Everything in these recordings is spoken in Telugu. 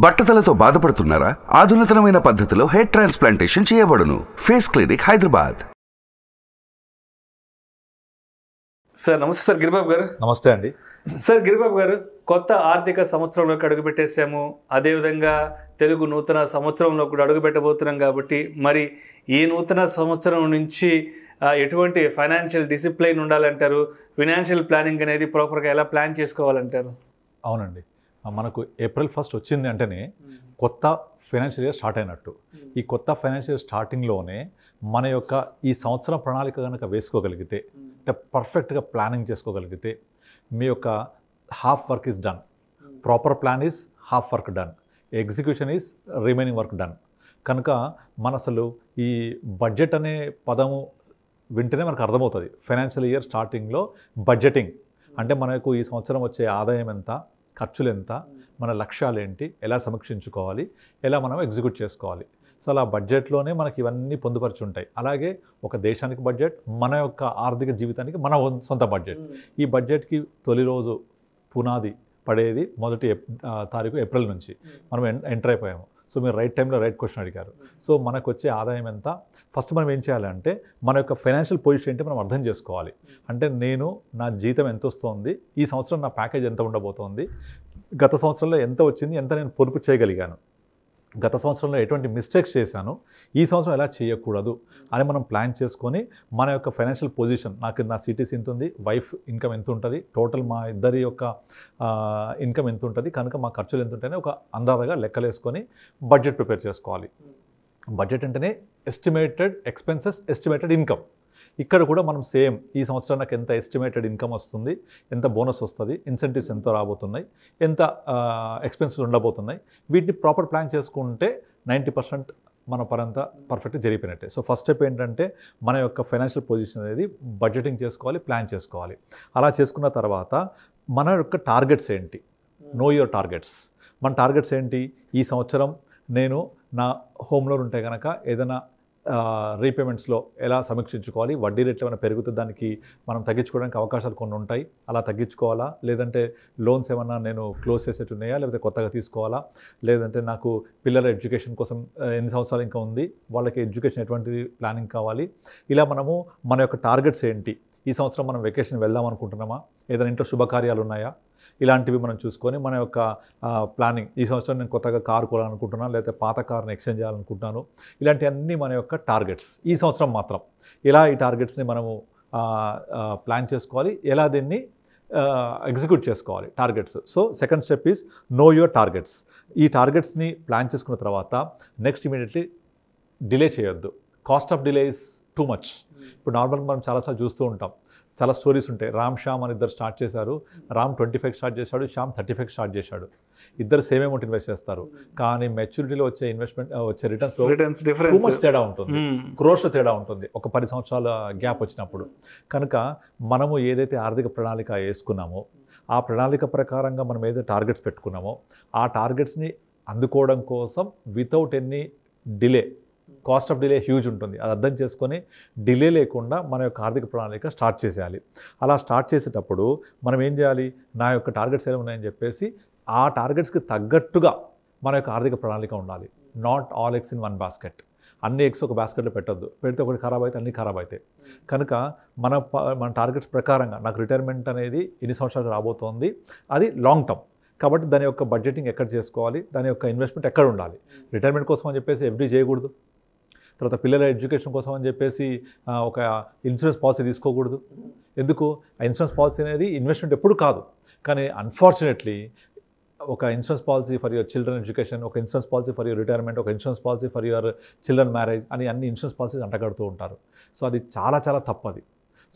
బట్టతలతో బాధపడుతున్నారా? ఆధునితనమైన పద్ధతిలో హెయిర్ ట్రాన్స్ప్లాంటేషన్ చేయబడును. Face clinic, Hyderabad. సార్ నమస్తే సార్. గిరిబాబు గారు నమస్తే అండి. సార్ గిరిబాబు గారు, కొత్త ఆర్థిక సంవత్సరంలోకి అడుగుపెట్టేసాము. అదేవిధంగా తెలుగు నూతన సంవత్సరంలో కూడా అడుగుపెట్టబోతున్నాం కాబట్టి మరి ఈ నూతన సంవత్సరం నుంచి ఎటువంటి ఫైనాన్షియల్ డిసిప్లైన్ ఉండాలంటారు? ఫైనాన్షియల్ ప్లానింగ్ అనేది ప్రాపర్గా ఎలా ప్లాన్ చేసుకోవాలంటారు? అవునండి, మనకు April 1 వచ్చింది అంటేనే కొత్త ఫైనాన్షియల్ ఇయర్ స్టార్ట్ అయినట్టు. ఈ కొత్త ఫైనాన్షియల్ స్టార్టింగ్లోనే మన యొక్క ఈ సంవత్సరం ప్రణాళిక కనుక వేసుకోగలిగితే, అంటే పర్ఫెక్ట్గా ప్లానింగ్ చేసుకోగలిగితే మీ యొక్క half work is done. Proper plan is half work done, execution is remaining work done. కనుక మన అసలు ఈ బడ్జెట్ అనే పదము వింటేనే మనకు అర్థమవుతుంది. ఫైనాన్షియల్ ఇయర్ స్టార్టింగ్లో బడ్జెటింగ్ అంటే మనకు ఈ సంవత్సరం వచ్చే ఆదాయం ఎంత, ఖర్చులు ఎంత, మన లక్ష్యాలు ఏంటి, ఎలా సమీక్షించుకోవాలి, ఎలా మనం ఎగ్జిక్యూట్ చేసుకోవాలి. సో అలా బడ్జెట్లోనే మనకి ఇవన్నీ పొందుపరిచి ఉంటాయి. అలాగే ఒక దేశానికి బడ్జెట్, మన యొక్క ఆర్థిక జీవితానికి మన సొంత బడ్జెట్. ఈ బడ్జెట్కి తొలి రోజు పునాది పడేది 1వ తారీఖు ఏప్రిల్ నుంచి మనం ఎంటర్ అయిపోయాము. సో మీరు రైట్ టైంలో రైట్ క్వశ్చన్ అడిగారు. సో మనకు వచ్చే ఆదాయం ఎంత, ఫస్ట్ మనం ఏం చేయాలంటే మన యొక్క ఫైనాన్షియల్ పొజిషన్ ఏంటి మనం అర్థం చేసుకోవాలి. అంటే నేను నా జీతం ఎంత వస్తుంది, ఈ సంవత్సరం నా ప్యాకేజ్ ఎంత ఉండబోతోంది, గత సంవత్సరంలో ఎంత వచ్చింది, ఎంత నేను పొదుపు చేయగలిగాను, గత సంవత్సరంలో ఎటువంటి మిస్టేక్స్ చేశాను, ఈ సంవత్సరం ఎలా చేయకూడదు అని మనం ప్లాన్ చేసుకొని మన యొక్క ఫైనాన్షియల్ పొజిషన్, నాకు నా సిటీసీ ఎంత ఉంది, వైఫ్ ఇన్కమ్ ఎంత ఉంటుంది, టోటల్ మా ఇద్దరి యొక్క ఇన్కమ్ ఎంత ఉంటుంది, కనుక మా ఖర్చులు ఎంత ఉంటాయని ఒక అందాజగా లెక్కలేసుకొని బడ్జెట్ ప్రిపేర్ చేసుకోవాలి. బడ్జెట్ అంటేనే ఎస్టిమేటెడ్ ఎక్స్పెన్సెస్, ఎస్టిమేటెడ్ ఇన్కమ్. ఇక్కడ కూడా మనం సేమ్ ఈ సంవత్సరం నాకు ఎంత ఎస్టిమేటెడ్ ఇన్కమ్ వస్తుంది, ఎంత బోనస్ వస్తుంది, ఇన్సెంటివ్స్ ఎంత రాబోతున్నాయి, ఎంత ఎక్స్పెన్సెస్ ఉండబోతున్నాయి, వీటిని ప్రాపర్ ప్లాన్ చేసుకుంటే 90% మన పరంతా పర్ఫెక్ట్గా జరిగిపోయినట్టే. సో ఫస్ట్ స్టెప్ ఏంటంటే మన యొక్క ఫైనాన్షియల్ పొజిషన్ అనేది బడ్జెటింగ్ చేసుకోవాలి, ప్లాన్ చేసుకోవాలి. అలా చేసుకున్న తర్వాత మన యొక్క టార్గెట్స్ ఏంటి, నో యువర్ టార్గెట్స్. మన టార్గెట్స్ ఏంటి, ఈ సంవత్సరం నేను నా హోమ్ లోన్ ఉంటే కనుక ఏదైనా రీపేమెంట్స్లో ఎలా సమీక్షించుకోవాలి, వడ్డీ రేట్లు ఏమైనా పెరుగుతుంది, దానికి మనం తగ్గించుకోవడానికి అవకాశాలు కొన్ని ఉంటాయి, అలా తగ్గించుకోవాలా, లేదంటే లోన్స్ ఏమన్నా నేను క్లోజ్ చేసేట్టు ఉన్నాయా, లేకపోతే కొత్తగా తీసుకోవాలా, లేదంటే నాకు పిల్లల ఎడ్యుకేషన్ కోసం ఎన్ని సంవత్సరాలు ఇంకా ఉంది, వాళ్ళకి ఎడ్యుకేషన్ ఎటువంటి ప్లానింగ్ కావాలి. ఇలా మనము మన యొక్క టార్గెట్స్ ఏంటి, ఈ సంవత్సరం మనం వెకేషన్ వెళ్దాం అనుకుంటున్నామా, ఏదైనా ఇంట్లో శుభకార్యాలు ఉన్నాయా, ఇలాంటివి మనం చూసుకొని మన యొక్క ప్లానింగ్, ఈ సంవత్సరం నేను కొత్తగా కారు కొనాలనుకుంటున్నాను, లేకపోతే పాత కార్ని ఎక్స్చేంజ్ చేయాలనుకుంటున్నాను, ఇలాంటివన్నీ మన యొక్క టార్గెట్స్ ఈ సంవత్సరం మాత్రం. ఇలా ఈ టార్గెట్స్ని మనము ప్లాన్ చేసుకోవాలి, ఎలా దీన్ని ఎగ్జిక్యూట్ చేసుకోవాలి targets. So second step is know your targets. ఈ టార్గెట్స్ని ప్లాన్ చేసుకున్న తర్వాత నెక్స్ట్ ఇమీడియట్లీ డిలే చేయొద్దు. Cost of delay is too much. ఇప్పుడు నార్మల్గా మనం చాలాసార్లు చూస్తూ ఉంటాం, చాలా స్టోరీస్ ఉంటాయి. రామ్ శ్యామ్ అని ఇద్దరు స్టార్ట్ చేశారు. రామ్ 25 స్టార్ట్ చేశాడు, శ్యామ్ 35 స్టార్ట్ చేశాడు. ఇద్దరు సేమ్ అమౌంట్ ఇన్వెస్ట్ చేస్తారు, కానీ మెచ్యూరిటీలో వచ్చే ఇన్వెస్ట్మెంట్ వచ్చే రిటర్న్స్ టూ మచ్ తేడా ఉంటుంది, క్రోర్స్ తేడా ఉంటుంది ఒక 10 సంవత్సరాల గ్యాప్ వచ్చినప్పుడు. కనుక మనము ఏదైతే ఆర్థిక ప్రణాళిక వేసుకున్నామో, ఆ ప్రణాళిక ప్రకారంగా మనం ఏదైతే టార్గెట్స్ పెట్టుకున్నామో, ఆ టార్గెట్స్ని అందుకోవడం కోసం without any delay, cost of delay huge ఉంటుంది, అది అర్థం చేసుకొని డిలే లేకుండా మన యొక్క ఆర్థిక ప్రణాళిక స్టార్ట్ చేసేయాలి. అలా స్టార్ట్ చేసేటప్పుడు మనం ఏం చేయాలి, నా యొక్క టార్గెట్స్ ఏమి ఉన్నాయని చెప్పేసి ఆ టార్గెట్స్కి తగ్గట్టుగా మన యొక్క ఆర్థిక ప్రణాళిక ఉండాలి. Not all eggs in one basket. అన్ని ఎగ్స్ ఒక బాస్కెట్లో పెట్టొద్దు, పెడితే ఒకటి ఖరాబ్ అయితే అన్నీ ఖరాబ్ అవుతాయి. కనుక మన టార్గెట్స్ ప్రకారంగా నాకు రిటైర్మెంట్ అనేది ఎన్ని సంవత్సరాలు రాబోతోంది, అది లాంగ్ టర్మ్ కాబట్టి దాని యొక్క బడ్జెటింగ్ ఎక్కడ చేసుకోవాలి, దాని యొక్క ఇన్వెస్ట్మెంట్ ఎక్కడ ఉండాలి. రిటైర్మెంట్ కోసం అని చెప్పేసి ఎఫ్డీ చేయకూడదు, తర్వాత పిల్లల ఎడ్యుకేషన్ కోసం అని చెప్పేసి ఒక ఇన్సూరెన్స్ పాలసీ తీసుకోకూడదు. ఎందుకు, ఆ ఇన్సూరెన్స్ పాలసీ అనేది ఇన్వెస్ట్మెంట్ ఎప్పుడు కాదు, కానీ అన్ఫార్చునేట్లీ ఒక insurance policy for your children education, ఒక insurance policy for your retirement, ఒక insurance policy for your children marriage అని అన్ని ఇన్సూరెన్స్ పాలసీస్ అంటగడుతూ ఉంటారు. సో అది చాలా చాలా తప్పది.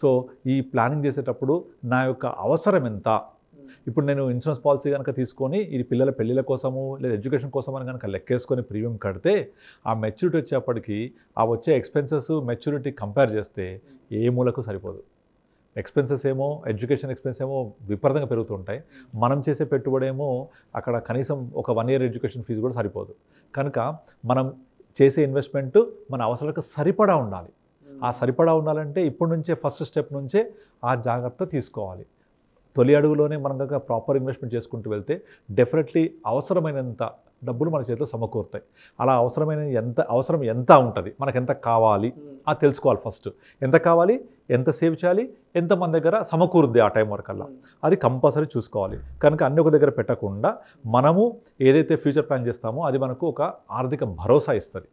సో ఈ ప్లానింగ్ చేసేటప్పుడు నా యొక్క అవసరం ఎంత, ఇప్పుడు నేను ఇన్సూరెన్స్ పాలసీ కనుక తీసుకొని ఇది పిల్లల పెళ్ళిళ్ళ కోసము లేదా ఎడ్యుకేషన్ కోసం అని కనుక లెక్కేసుకొని ప్రీమియం కడితే ఆ మెచ్యూరిటీ వచ్చేప్పటికి ఆ వచ్చే ఎక్స్పెన్సెస్ మెచ్యూరిటీ కంపేర్ చేస్తే ఏ మూలకు సరిపోదు. ఎక్స్పెన్సెస్ ఏమో, ఎడ్యుకేషన్ ఎక్స్పెన్స్ ఏమో విపరీతంగా పెరుగుతుంటాయి, మనం చేసే పెట్టుబడి ఏమో అక్కడ కనీసం ఒక 1 year ఎడ్యుకేషన్ ఫీజు కూడా సరిపోదు. కనుక మనం చేసే ఇన్వెస్ట్మెంట్ మన అవసరాలకు సరిపడా ఉండాలి. ఆ సరిపడా ఉండాలంటే ఇప్పటి నుంచే ఫస్ట్ స్టెప్ నుంచే ఆ జాగ్రత్త తీసుకోవాలి. తొలి అడుగులోనే మనం కనుక ప్రాపర్ ఇన్వెస్ట్మెంట్ చేసుకుంటూ వెళ్తే డెఫినెట్లీ అవసరమైనంత డబ్బులు మన చేతిలో సమకూరుతాయి. అలా అవసరం ఎంత ఉంటుంది, మనకు ఎంత కావాలి అది తెలుసుకోవాలి. ఫస్ట్ ఎంత కావాలి, ఎంత సేవ్ చేయాలి, ఎంత మన దగ్గర సమకూరుద్ది ఆ టైం వరకల్లా, అది కంపల్సరీ చూసుకోవాలి. కనుక అన్ని ఒక దగ్గర పెట్టకుండా మనము ఏదైతే ఫ్యూచర్ ప్లాన్ చేస్తామో అది మనకు ఒక ఆర్థిక భరోసా ఇస్తుంది.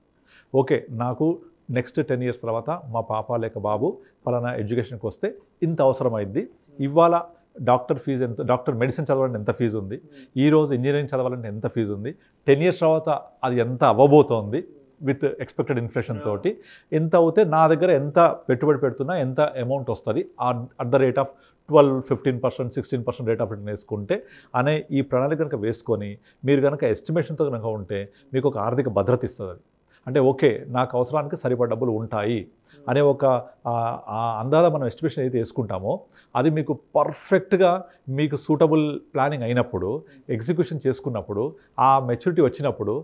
ఓకే, నాకు నెక్స్ట్ 10 years తర్వాత మా పాప లేక బాబు పలానా ఎడ్యుకేషన్కి వస్తే ఇంత అవసరమైద్ది, ఇవాళ డాక్టర్ ఫీజు ఎంత, డాక్టర్ మెడిసిన్ చదవాలంటే ఎంత ఫీజు ఉంది, ఈరోజు ఇంజనీరింగ్ చదవాలంటే ఎంత ఫీజు ఉంది, 10 years తర్వాత అది ఎంత అవ్వబోతోంది విత్ ఎక్స్పెక్టెడ్ ఇన్ఫ్లేషన్ తోటి, ఎంత అవుతే నా దగ్గర ఎంత పెట్టుబడి పెడుతున్నా ఎంత అమౌంట్ వస్తుంది at the rate of 12-15%, 16% rate of return వేసుకుంటే అనే ఈ ప్రణాళిక కనుక వేసుకొని మీరు కనుక ఎస్టిమేషన్తో కనుక ఉంటే మీకు ఒక ఆర్థిక భద్రత ఇస్తుంది. అది అంటే ఓకే, నాకు అవసరానికి సరిపడ డబ్బులు ఉంటాయి అనే ఒక అందాల మనం ఎస్టిమేషన్ అయితే వేసుకుంటామో అది మీకు పర్ఫెక్ట్గా మీకు సూటబుల్ ప్లానింగ్ అయినప్పుడు, ఎగ్జిక్యూషన్ చేసుకున్నప్పుడు, ఆ మెచ్యూరిటీ వచ్చినప్పుడు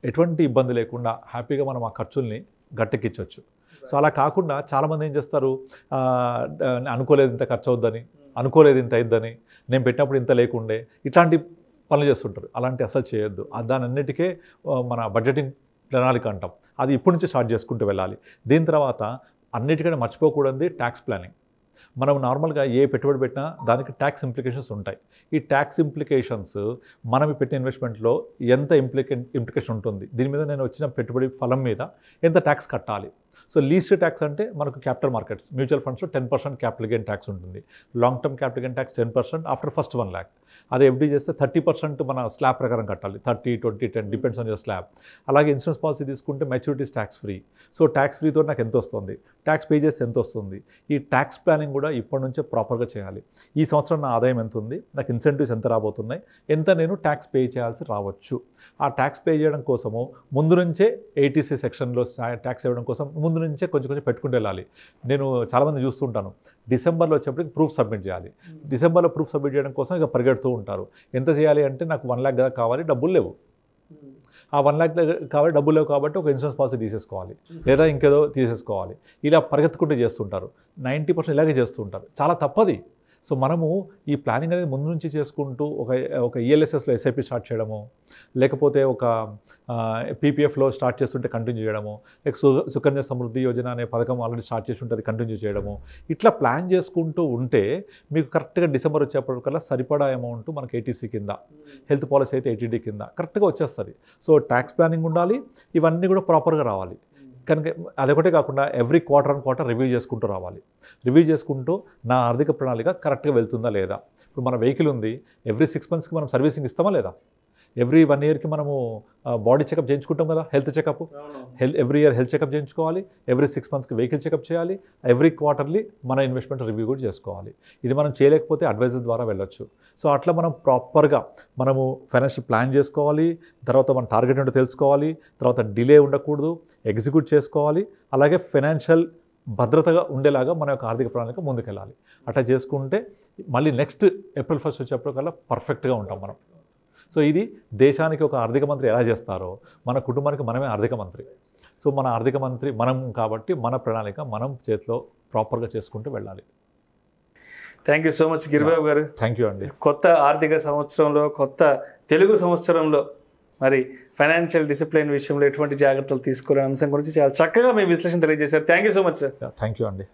ఎటువంటి ఇబ్బంది లేకుండా హ్యాపీగా మనం ఆ ఖర్చుల్ని గట్టెక్కించవచ్చు. సో అలా కాకుండా చాలామంది ఏం చేస్తారు, అనుకోలేదు ఇంత ఖర్చు అవుద్దని, అనుకోలేదు ఇంత అయిద్దని, నేను పెట్టినప్పుడు ఇంత లేకుండే, ఇట్లాంటి పనులు చేస్తుంటారు. అలాంటి అసలు చేయొద్దు. దాని అన్నిటికీ మన బడ్జెటింగ్ ప్రణాళిక అంటాం. అది ఇప్పటి నుంచి స్టార్ట్ చేసుకుంటూ వెళ్ళాలి. దీని తర్వాత అన్నిటికంటే మర్చిపోకూడదు ట్యాక్స్ ప్లానింగ్. మనం నార్మల్గా ఏ పెట్టుబడి పెట్టినా దానికి ట్యాక్స్ ఇంప్లికేషన్స్ ఉంటాయి. ఈ ట్యాక్స్ ఇంప్లికేషన్స్ మనం పెట్టిన ఇన్వెస్ట్మెంట్లో ఎంత ఇంప్లికేషన్ ఉంటుంది, దీని మీద నేను వచ్చిన పెట్టుబడి ఫలం మీద ఎంత ట్యాక్స్ కట్టాలి. సో లీస్ట్ ట్యాక్స్ అంటే మనకు క్యాపిటల్ మార్కెట్స్, మ్యూచువల్ ఫండ్స్లో 10% క్యాపిటల్ గెయిన్ ట్యాక్స్ ఉంటుంది. Long term capital gain tax 10% after first 1 lakh. అదే ఎఫ్డీ చేస్తే 30% మన స్లాబ్ ప్రకారం కట్టాలి. 30, 20, 10 డిపెండ్స్ ఆన్ యువర్ స్లాబ్. అలాగే ఇన్సూరెన్స్ పాలసీ తీసుకుంటే maturities tax free. So tax ఫ్రీతో నాకు ఎంత వస్తుంది, ట్యాక్స్ పే చేస్తే ఎంత వస్తుంది, ఈ ట్యాక్స్ ప్లానింగ్ కూడా ఇప్పటి నుంచే ప్రాపర్గా చేయాలి. ఈ సంవత్సరం నా ఆదాయం ఎంత ఉంది, నాకు ఇన్సెంటివ్స్ ఎంత రాబోతున్నాయి, ఎంత నేను ట్యాక్స్ పే చేయాల్సి రావచ్చు. ఆ ట్యాక్స్ పే చేయడం కోసము ముందు నుంచే ఏటీసీ సెక్షన్లో ట్యాక్స్ ఇవ్వడం కోసం ముందు నుంచే కొంచెం పెట్టుకుంటూ వెళ్ళాలి. నేను చాలామంది చూస్తుంటాను, డిసెంబర్లో వచ్చేప్పటికి ప్రూఫ్ సబ్మిట్ చేయాలి. డిసెంబర్లో ప్రూఫ్ సబ్మిట్ చేయడం కోసం ఇక పరిగెడుతూ ఉంటారు. ఎంత చేయాలి అంటే నాకు 1 lakh కావాలి, డబ్బులు లేవు. ఆ 1 lakh కావాలి, డబ్బులు లేవు కాబట్టి ఒక ఇన్సూరెన్స్ పాలసీ తీసేసుకోవాలి, లేదా ఇంకేదో తీసేసుకోవాలి. ఇలా పరిగెత్తుకుంటూ చేస్తుంటారు. 90% ఇలాగే చేస్తుంటారు. చాలా తప్పది. సో మనము ఈ ప్లానింగ్ అనేది ముందు నుంచి చేసుకుంటూ ఒక ఈఎల్ఎస్ఎస్లో ఎస్ఐపి స్టార్ట్ చేయడము, లేకపోతే ఒక పీపీఎఫ్లో స్టార్ట్ చేస్తుంటే కంటిన్యూ చేయడము, లేక సుకన్య సమృద్ధి యోజన అనే పథకం ఆల్రెడీ స్టార్ట్ చేసి ఉంటుంది కంటిన్యూ చేయడము, ఇట్లా ప్లాన్ చేసుకుంటూ ఉంటే మీకు కరెక్ట్గా డిసెంబర్ వచ్చేప్పటికల్లా సరిపడా అమౌంట్ మనకి ఏటీసీ కింద, హెల్త్ పాలసీ అయితే ఏటీడీ కింద కరెక్ట్గా వచ్చేస్తుంది. సో ట్యాక్స్ ప్లానింగ్ ఉండాలి, ఇవన్నీ కూడా ప్రాపర్గా రావాలి. కనుక అదొకటే కాకుండా ఎవ్రీ క్వార్టర్ రివ్యూ చేసుకుంటూ రావాలి. రివ్యూ చేసుకుంటూ నా ఆర్థిక ప్రణాళిక కరెక్ట్గా వెళ్తుందా లేదా. ఇప్పుడు మన వెహికల్ ఉంది, ఎవ్రీ 6 monthsకి మనం సర్వీసింగ్ ఇస్తామా లేదా, ఎవ్రీ 1 yearకి మనము బాడీ చెకప్ చేయించుకుంటాం కదా, health checkup. Every year health checkup చేయించుకోవాలి, ఎవ్రీ 6 monthsకి వెహికల్ చెకప్ చేయాలి, ఎవ్రీ క్వార్టర్లీ మన ఇన్వెస్ట్మెంట్ రివ్యూ కూడా చేసుకోవాలి. ఇది మనం చేయలేకపోతే అడ్వైజర్ ద్వారా వెళ్ళొచ్చు. సో అట్లా మనం ప్రాపర్గా మనము ఫైనాన్షియల్ ప్లాన్ చేసుకోవాలి, తర్వాత మన టార్గెట్ ఏంటో తెలుసుకోవాలి, తర్వాత డిలే ఉండకూడదు, ఎగ్జిక్యూట్ చేసుకోవాలి, అలాగే ఫైనాన్షియల్ భద్రతగా ఉండేలాగా మన యొక్క ఆర్థిక ప్రణాళిక ముందుకెళ్ళాలి. అట్లా చేసుకుంటే మళ్ళీ నెక్స్ట్ April 1st వచ్చేప్పటికల్లా పర్ఫెక్ట్గా ఉంటాం మనం. సో ఇది దేశానికి ఒక ఆర్థిక మంత్రి ఎలా చేస్తారో మన కుటుంబానికి మనమే ఆర్థిక మంత్రి. సో మన ఆర్థిక మంత్రి మనం కాబట్టి మన ప్రణాళిక మనం చేతిలో ప్రాపర్గా చేసుకుంటూ వెళ్ళాలి. Thank you so much Giribabu గారు. థ్యాంక్ యూ అండి. కొత్త ఆర్థిక సంవత్సరంలో, కొత్త తెలుగు సంవత్సరంలో మరి ఫైనాన్షియల్ డిసిప్లిన్ విషయంలో ఎటువంటి జాగ్రత్తలు తీసుకోవాలనే అంశం గురించి చాలా చక్కగా మీ విశ్లేషణ తెలియజేశారు. Thank you so much sir. Thank you అండి.